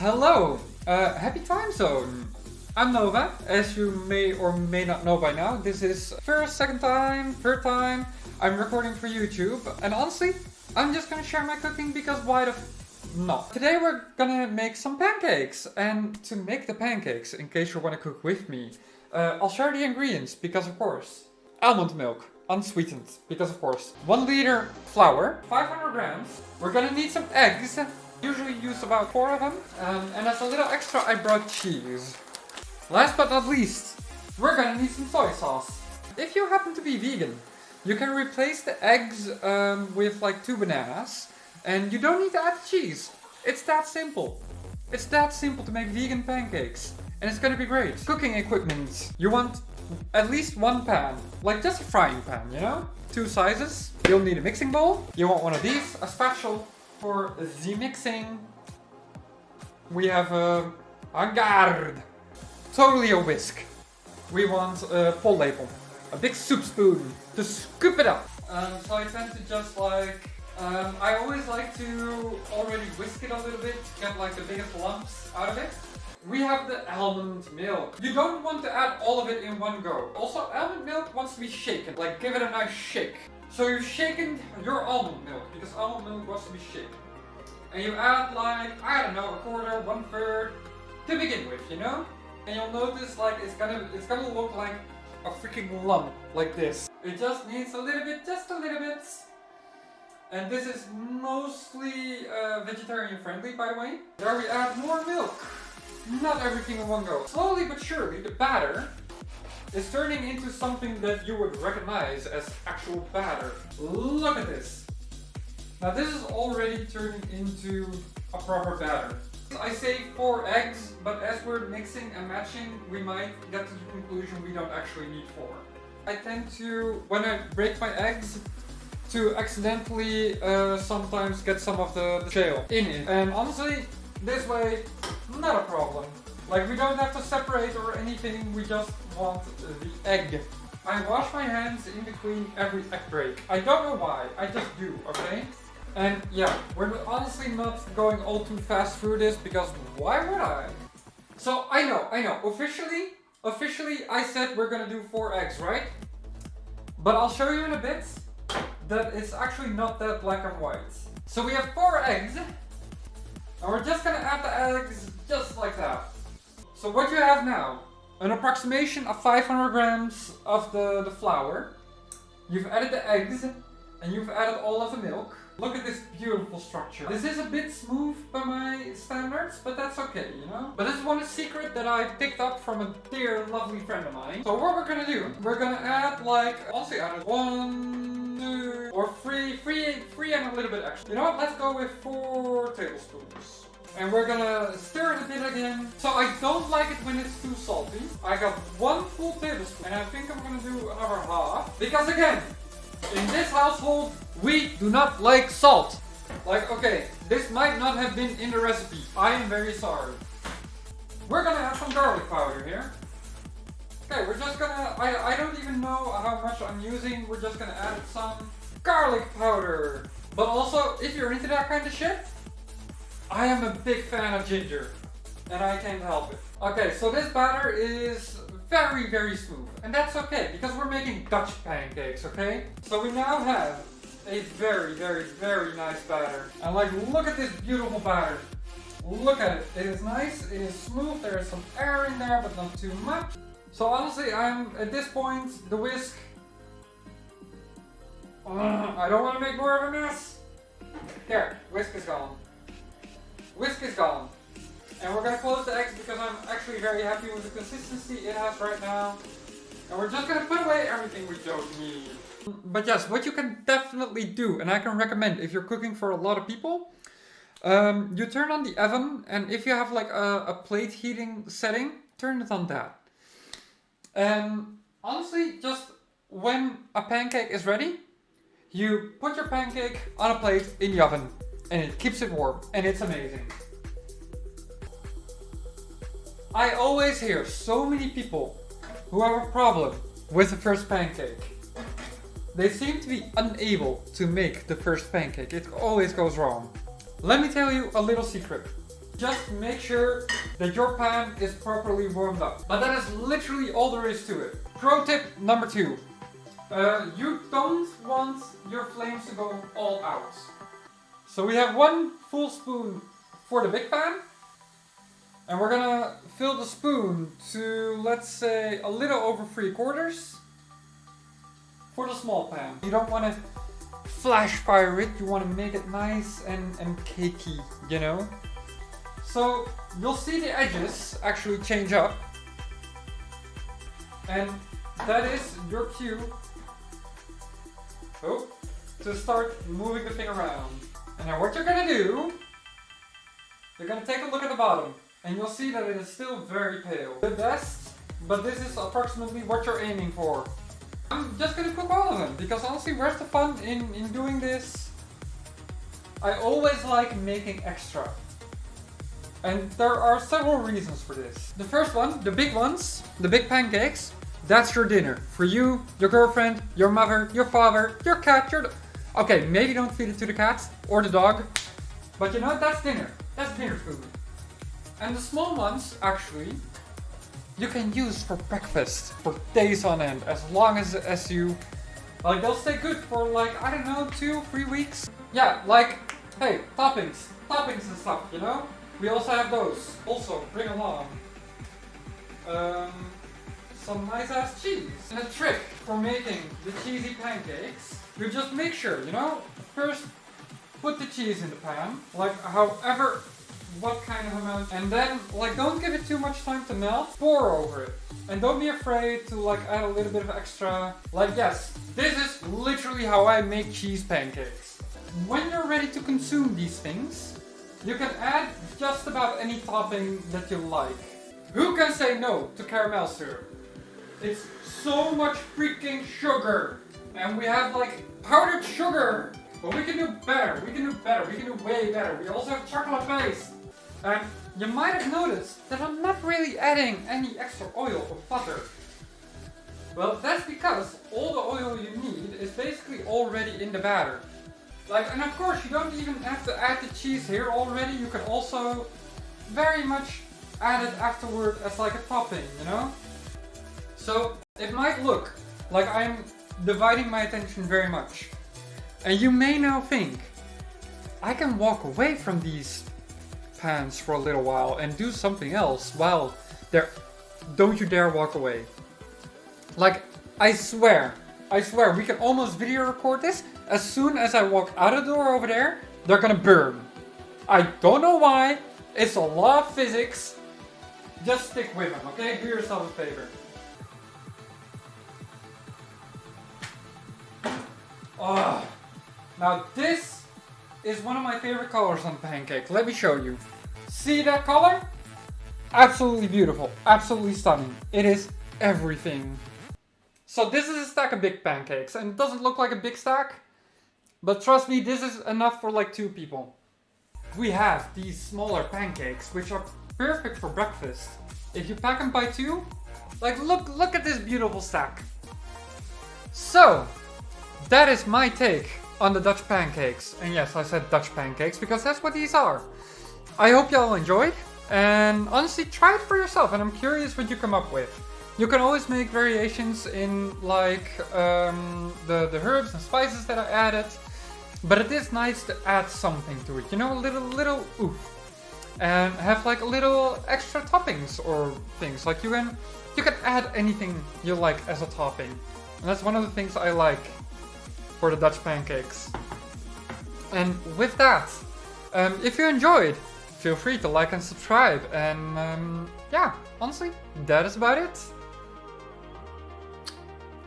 Hello, happy time zone. I'm Nova, as you may or may not know by now. This is first, second time, third time I'm recording for YouTube. And honestly, I'm just gonna share my cooking because why the not? Today we're gonna make some pancakes. And to make the pancakes, in case you wanna cook with me, I'll share the ingredients because of course. Almond milk, unsweetened, because of course. 1 liter flour, 500 grams. We're gonna need some eggs. Usually use about 4 of them. And as a little extra, I brought cheese. Last but not least, we're gonna need some soy sauce. If you happen to be vegan, you can replace the eggs with like 2 bananas. And you don't need to add cheese. It's that simple. It's that simple to make vegan pancakes. And it's gonna be great. Cooking equipment. You want at least 1 pan. Like just a frying pan, you know? 2 sizes. You'll need a mixing bowl. You want one of these, a spatula. For the mixing, we have a guard, totally a whisk. We want a pollepel, a big soup spoon to scoop it up. So I tend to just like, I always like to already whisk it a little bit to get like the biggest lumps out of it. We have the almond milk. You don't want to add all of it in one go. Also, almond milk wants to be shaken, like give it a nice shake. So you've shaken your almond milk, because almond milk wants to be shaken. And you add like, I don't know, 1/4, 1/3 to begin with, you know? And you'll notice like it's gonna look like a freaking lump, like this. It just needs a little bit, just a little bit. And this is mostly vegetarian friendly, by the way. There we add more milk. Not everything in one go. Slowly but surely, the batter is turning into something that you would recognize as actual batter. Look at this. Now this is already turning into a proper batter. I say 4 eggs, but as we're mixing and matching, we might get to the conclusion we don't actually need 4. I tend to, when I break my eggs, to accidentally sometimes get some of the shale in it. And honestly, this way, not a problem. Like we don't have to separate or anything, we just want the egg. I wash my hands in between every egg break. I don't know why, I just do, okay? And yeah, we're honestly not going all too fast through this because why would I? So I know, officially I said we're gonna do 4 eggs, right? But I'll show you in a bit that it's actually not that black and white. So we have 4 eggs, and we're just gonna add the eggs just like that. So what you have now, an approximation of 500 grams of the flour. You've added the eggs, and you've added all of the milk. Look at this beautiful structure. This is a bit smooth by my standards, but that's okay, you know? But this is one secret that I picked up from a dear, lovely friend of mine. So what we're gonna do, we're gonna add like, also added 1, 2, or 3 and a little bit extra. You know what, let's go with 4 tablespoons. And we're gonna stir it a bit again. So I don't like it when it's too salty. I got 1 full tablespoon, and I think I'm gonna do another half. Because again, in this household, we do not like salt. Like, okay, this might not have been in the recipe. I am very sorry. We're gonna add some garlic powder here. Okay, we're just gonna, I don't even know how much I'm using. We're just gonna add some garlic powder. But also, if you're into that kind of shit, I am a big fan of ginger. And I can't help it. Okay, so this batter is very, very smooth. And that's okay, because we're making Dutch pancakes, okay? So we now have a very, very, very nice batter. And like, look at this beautiful batter. Look at it. It is nice, it is smooth, there is some air in there, but not too much. So honestly, I'm, at this point, the whisk. I don't want to make more of a mess. There, whisk is gone. Whisk is gone. And we're gonna close the eggs because I'm actually very happy with the consistency it has right now. And we're just gonna put away everything we don't need. But yes, what you can definitely do, and I can recommend if you're cooking for a lot of people, you turn on the oven, and if you have like a plate heating setting, turn it on that. And honestly, just when a pancake is ready, you put your pancake on a plate in the oven, and it keeps it warm, and it's amazing. I always hear so many people who have a problem with the first pancake. They seem to be unable to make the first pancake. It always goes wrong. Let me tell you a little secret. Just make sure that your pan is properly warmed up. But that is literally all there is to it. Pro tip number 2. You don't want your flames to go all out. So we have 1 full spoon for the big pan. And we're gonna fill the spoon to, let's say, a little over 3/4 for the small pan. You don't want to flash fire it, you want to make it nice and cakey, you know? So you'll see the edges actually change up. And that is your cue to start moving the thing around. And now what you're gonna do, you're gonna take a look at the bottom. And you'll see that it is still very pale. The best, but this is approximately what you're aiming for. I'm just gonna cook all of them, because honestly, where's the fun in doing this? I always like making extra. And there are several reasons for this. The first one, the big ones, the big pancakes, that's your dinner. For you, your girlfriend, your mother, your father, your cat, okay, maybe don't feed it to the cat or the dog. But you know, that's dinner. That's dinner food. And the small ones, actually, you can use for breakfast for days on end, as long as you, like, they'll stay good for like, I don't know, 2-3 weeks. Yeah, like, hey, toppings and stuff, you know? We also have those. Also, bring along some nice ass cheese. And a trick for making the cheesy pancakes, you just make sure, you know, first put the cheese in the pan, like however, what kind of amount, and then like don't give it too much time to melt, pour over it. And don't be afraid to like add a little bit of extra, like yes, this is literally how I make cheese pancakes. When you're ready to consume these things, you can add just about any topping that you like. Who can say no to caramel syrup? It's so much freaking sugar. And we have like powdered sugar. But we can do better, we can do way better. We also have chocolate base. And you might have noticed that I'm not really adding any extra oil or butter. Well, that's because all the oil you need is basically already in the batter. Like, and of course you don't even have to add the cheese here already. You can also very much add it afterward as like a topping, you know? So it might look like I'm dividing my attention very much. And you may now think, I can walk away from these pans for a little while and do something else while there. Don't you dare walk away. Like, I swear, we can almost video record this. As soon as I walk out of the door over there, they're gonna burn. I don't know why. It's a law of physics. Just stick with them, okay? Do yourself a favor. Oh, now this is one of my favorite colors on pancake. Let me show you. See that color? Absolutely beautiful. Absolutely stunning. It is everything. So this is a stack of big pancakes, and it doesn't look like a big stack, but trust me, this is enough for like 2 people. We have these smaller pancakes, which are perfect for breakfast. If you pack them by 2, like look at this beautiful stack. So, that is my take on the Dutch pancakes. And yes, I said Dutch pancakes because that's what these are. I hope y'all enjoyed, and honestly try it for yourself, and I'm curious what you come up with. You can always make variations in like the herbs and spices that I added, but it is nice to add something to it, you know, a little oof. And have like a little extra toppings or things, like you can add anything you like as a topping. And that's one of the things I like for the Dutch pancakes. And with that, if you enjoyed, feel free to like and subscribe. And yeah, honestly, that is about it.